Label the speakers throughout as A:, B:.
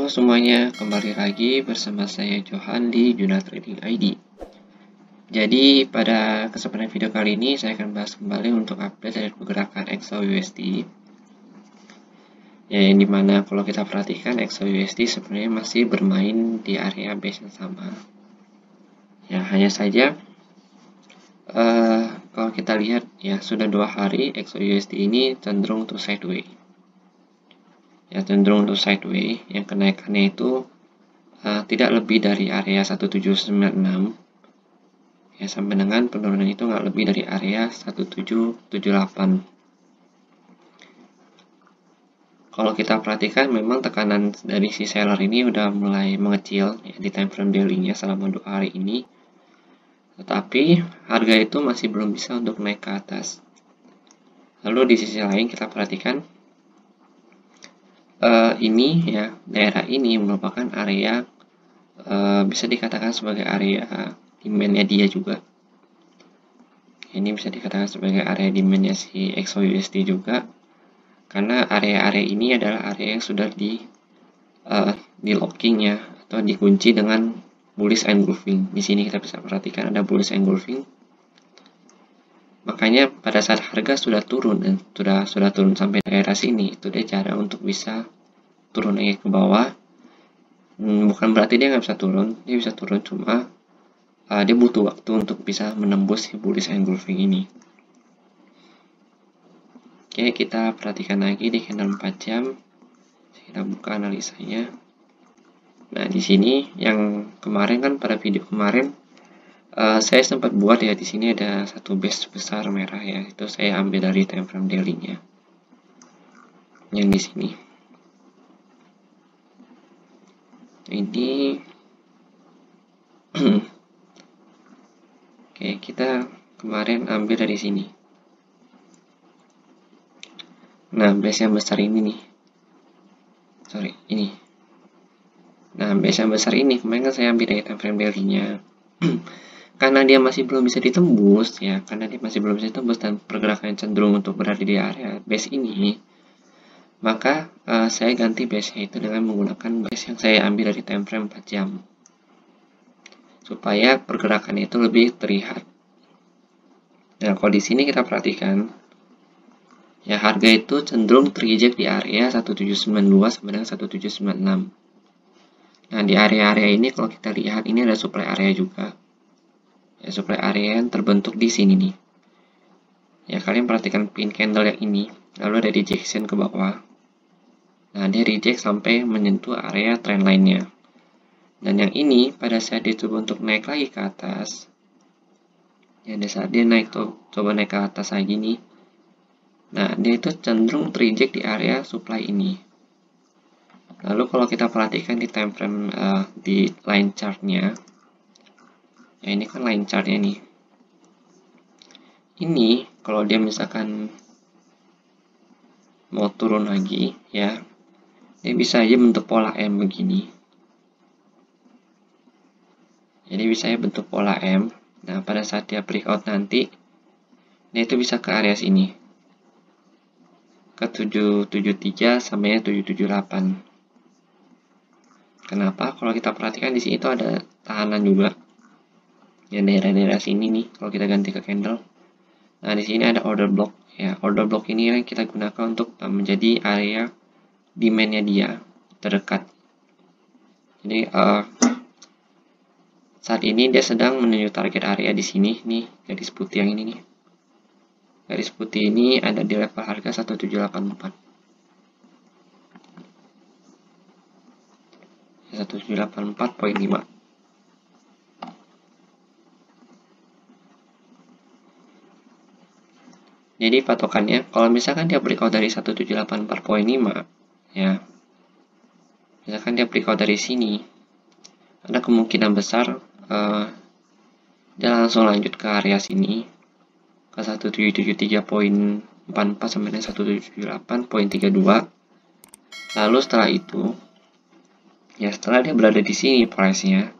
A: Halo semuanya, kembali lagi bersama saya Johan di Juna Trading ID. Jadi pada kesempatan video kali ini saya akan bahas kembali untuk update dari pergerakan XAUUSD. Ya, yang dimana kalau kita perhatikan XAUUSD sebenarnya masih bermain di area base yang sama. Ya, hanya saja kalau kita lihat ya sudah 2 hari XAUUSD ini cenderung untuk sideways. Ya, cenderung untuk sideways, yang kenaikannya itu tidak lebih dari area 1796 ya, sampai dengan penurunan itu nggak lebih dari area 1778. Kalau kita perhatikan memang tekanan dari si seller ini udah mulai mengecil ya, di time frame daily-nya selama 2 hari ini, tetapi harga itu masih belum bisa untuk naik ke atas. Lalu di sisi lain kita perhatikan ini ya, daerah ini merupakan area bisa dikatakan sebagai area demand-nya dia juga. Ini bisa dikatakan sebagai area demand-nya si XAUUSD juga, karena area-area ini adalah area yang sudah di locking ya, atau dikunci dengan bullish engulfing. Di sini kita bisa perhatikan ada bullish engulfing. Makanya pada saat harga sudah turun dan sudah turun sampai daerah sini, itu dia cara untuk bisa turun lagi ke bawah. Bukan berarti dia nggak bisa turun, dia bisa turun, cuma dia butuh waktu untuk bisa menembus si bullish engulfing ini. Oke, kita perhatikan lagi di candle 4 jam. Kita buka analisanya. Nah, di sini yang kemarin kan pada video kemarin saya sempat buat ya, di sini ada satu base besar merah ya, itu saya ambil dari time frame daily-nya. Yang di sini. Ini oke, kita kemarin ambil dari sini. Nah, base yang besar ini nih. Sorry, ini. Nah, base yang besar ini kemarin kan saya ambil dari time frame daily-nya. Karena dia masih belum bisa ditembus ya, karena dia masih belum bisa ditembus dan pergerakan cenderung untuk berada di area base ini, maka saya ganti base-nya itu dengan menggunakan base yang saya ambil dari time frame 4 jam supaya pergerakan itu lebih terlihat. Nah, kalau di sini kita perhatikan ya, harga itu cenderung terjejak di area 1792 sampai dengan 1796. Nah, di area-area ini kalau kita lihat ini ada supply area juga. Ya, supply area yang terbentuk di sini nih. Ya, kalian perhatikan pin candle yang ini, lalu ada rejection ke bawah. Nah, dia reject sampai menyentuh area trendline-nya. Dan yang ini pada saat dia coba untuk naik lagi ke atas, ya, di saat dia naik tuh, coba naik ke atas lagi nih. Nah, dia itu cenderung terreject di area supply ini. Lalu kalau kita perhatikan di time frame di line chart-nya, ya ini kan line chart-nya nih. Ini kalau dia misalkan mau turun lagi ya, dia bisa aja bentuk pola M begini. Jadi bisa ya bentuk pola M. Nah, pada saat dia breakout nanti, dia itu bisa ke area sini. Ke 773 sampai 778. Kenapa? Kalau kita perhatikan di sini itu ada tahanan juga. Ya, daerah-daerah sini nih, kalau kita ganti ke candle. Nah, di sini ada order block. Ya, order block ini yang kita gunakan untuk menjadi area demand-nya dia terdekat. Jadi saat ini dia sedang menuju target area di sini nih, garis putih yang ini nih. Garis putih ini ada di level harga 1784. 1784.5. Jadi patokannya kalau misalkan dia breakout dari 1784.5 ya, misalkan dia breakout dari sini, ada kemungkinan besar dia langsung lanjut ke area sini ke 1773.44 sampai dengan 1778.32. Lalu setelah itu ya, setelah dia berada di sini price-nya,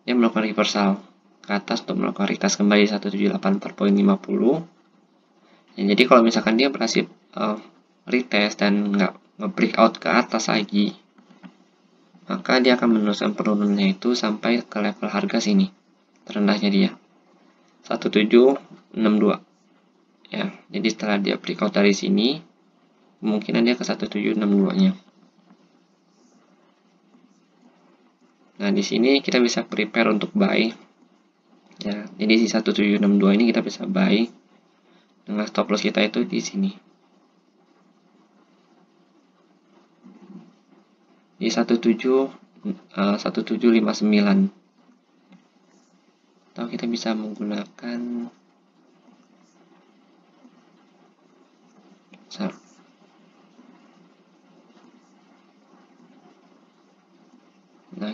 A: dia melakukan reversal ke atas untuk melakukan retest kembali 1784.50. Ya, jadi kalau misalkan dia berhasil retest dan nggak nge-breakout ke atas lagi, maka dia akan meneruskan penurunannya itu sampai ke level harga sini, terendahnya dia 1762 ya. Jadi setelah dia breakout dari sini, kemungkinan dia ke 1762-nya. Nah, di sini kita bisa prepare untuk buy ya. Jadi di 1762 ini kita bisa buy dengan stop loss kita itu di sini. Di 1759. Atau kita bisa menggunakan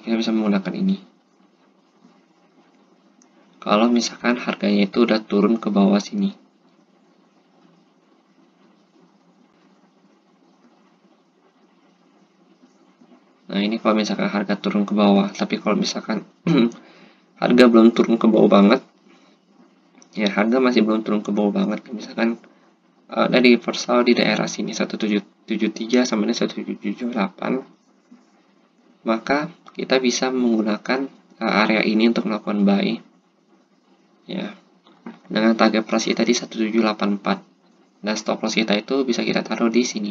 A: kita bisa menggunakan ini. Kalau misalkan harganya itu udah turun ke bawah sini. Nah, ini kalau misalkan harga turun ke bawah. Tapi kalau misalkan harga belum turun ke bawah banget, ya harga masih belum turun ke bawah banget. Misalkan ada di reversal di daerah sini 1773 sampai 1778, maka kita bisa menggunakan area ini untuk melakukan buy ya, dengan target price kita di 1784 dan stop loss kita itu bisa kita taruh di sini.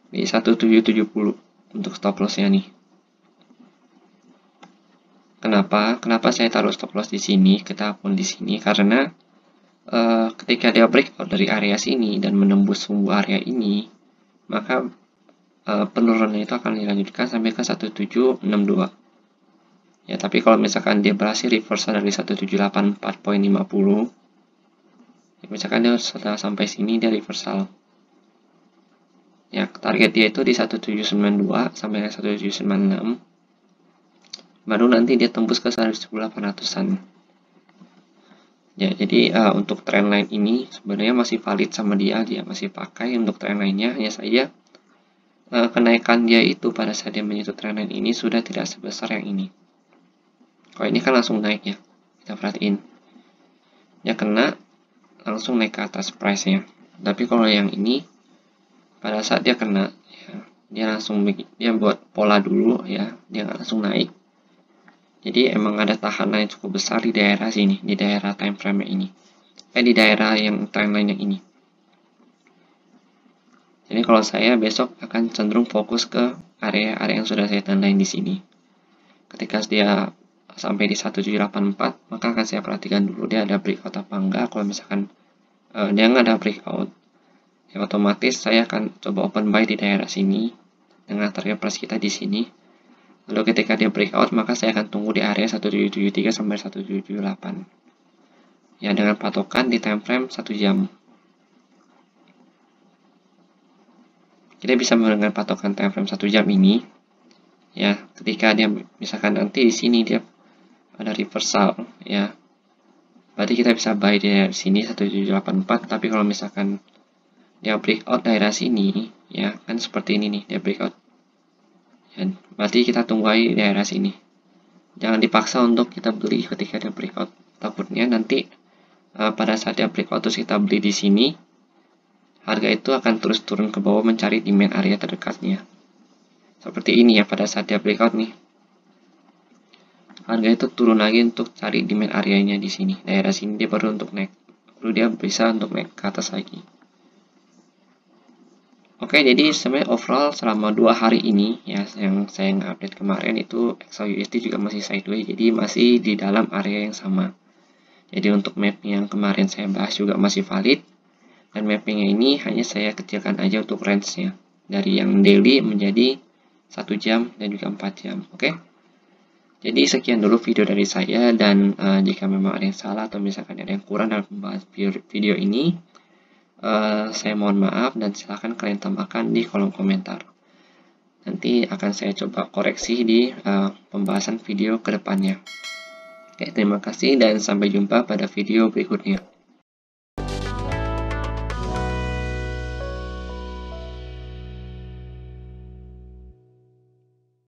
A: Di 1770 untuk stop lossnya nih. Kenapa saya taruh stop loss di sini, kita pun di sini, karena ketika dia breakout dari area sini dan menembus sebuah area ini, maka penurunannya itu akan dilanjutkan sampai ke 1762 ya. Tapi kalau misalkan dia berhasil reversal dari 1784.50 ya, misalkan dia sudah sampai sini, dia reversal ya, target dia itu di 1792 sampai 1796, baru nanti dia tembus ke 1800-an ya. Jadi untuk trendline ini sebenarnya masih valid sama dia masih pakai untuk trendline-nya, hanya saja kenaikan dia itu pada saat dia menyentuh trendline ini sudah tidak sebesar yang ini. Kalau ini kan langsung naik ya, kita perhatiin ya, kena langsung naik ke atas price-nya. Tapi kalau yang ini pada saat dia kena ya, dia langsung dia buat pola dulu ya, dia nggak langsung naik. Jadi emang ada tahanan yang cukup besar di daerah sini, di daerah time frame ini, di daerah yang trendline yang ini. Jadi kalau saya besok akan cenderung fokus ke area-area yang sudah saya tandain di sini. Ketika dia sampai di 1784, maka akan saya perhatikan dulu dia ada breakout apa enggak. Kalau misalkan dia nggak ada breakout, ya otomatis saya akan coba open buy di daerah sini dengan target price kita di sini. Lalu ketika dia breakout, maka saya akan tunggu di area 1773 sampai 1778 ya, dengan patokan di time frame 1 jam. Kita bisa dengan patokan time frame 1 jam ini ya, ketika dia misalkan nanti di sini dia ada reversal ya, berarti kita bisa buy di sini 1784. Tapi kalau misalkan dia breakout daerah sini ya, kan seperti ini nih, dia breakout ya, berarti kita tunggu aja di daerah sini. Jangan dipaksa untuk kita beli ketika dia breakout, takutnya nanti pada saat dia breakout terus kita beli di sini, harga itu akan terus turun ke bawah mencari demand area terdekatnya. Seperti ini ya, pada saat dia breakout nih, harga itu turun lagi untuk cari demand areanya di sini, daerah sini dia baru untuk naik, baru dia bisa untuk naik ke atas lagi. Oke, jadi sebenarnya overall selama 2 hari ini ya, yang saya update kemarin itu XAUUSD juga masih sideways, jadi masih di dalam area yang sama. Jadi untuk mapping yang kemarin saya bahas juga masih valid, dan mappingnya ini hanya saya kecilkan aja untuk range-nya dari yang daily menjadi 1 jam dan juga 4 jam. Oke, jadi sekian dulu video dari saya, dan jika memang ada yang salah atau misalkan ada yang kurang dalam pembahasan video ini, saya mohon maaf, dan silahkan kalian tambahkan di kolom komentar. Nanti akan saya coba koreksi di pembahasan video kedepannya. Oke, terima kasih dan sampai jumpa pada video berikutnya.